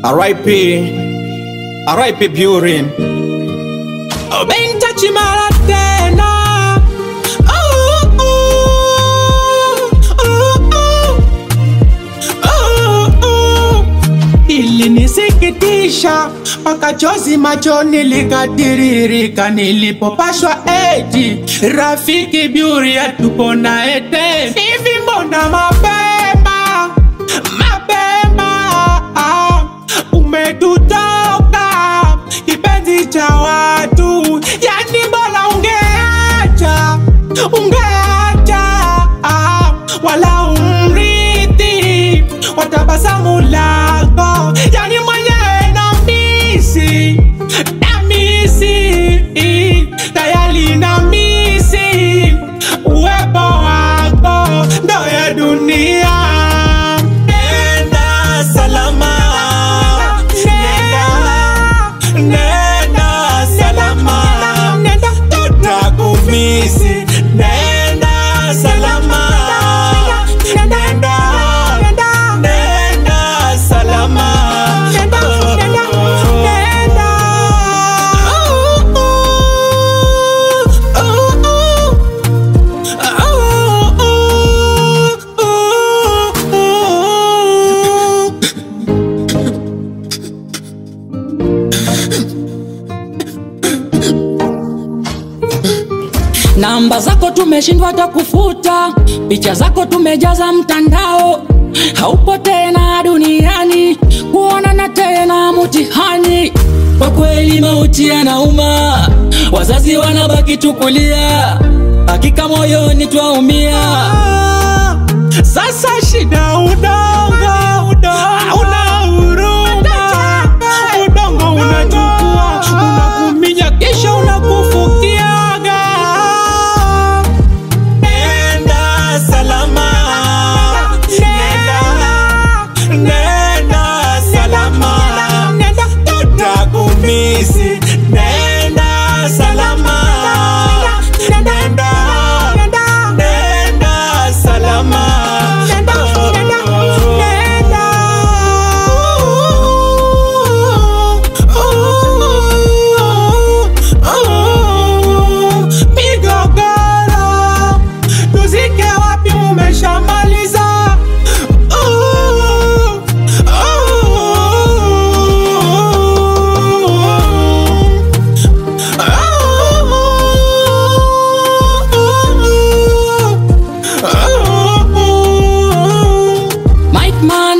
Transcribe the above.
R.I.P. R.I.P. Burin. Bentachi mara tena. Ilinisikitisha mpaka chozi machoni likatiririka nilipopashwa eti rafiki Buri atupo naye tena. Hivi mbona mapema umetutoka kipenzi cha watu, yani bora ungeacha wala umrithi watabasamu lako, yani mwenyewe tayari namisi uwepo wako ndo ya dunia. Nenda salama, nenda salama, tutakumisi. Nenda salama, nenda salama. Namba zako tumeshindwa hata kufuta, picha zako tumejaza mtandao, haupo tena duniani, kuonana tena mtihani. Kwa kweli mauti yanauma, wazazi wanabaki tukulia, hakika moyoni twaumia. Sasa shida udongo, hauna huruma, udongo unachukua, unakuminya kisha unakufukia. Nenda salama, nenda salama, tutakumisi. Nenda salama, nenda salama. Migogoro tuzike wapi, mumeshamaliza. Mike Man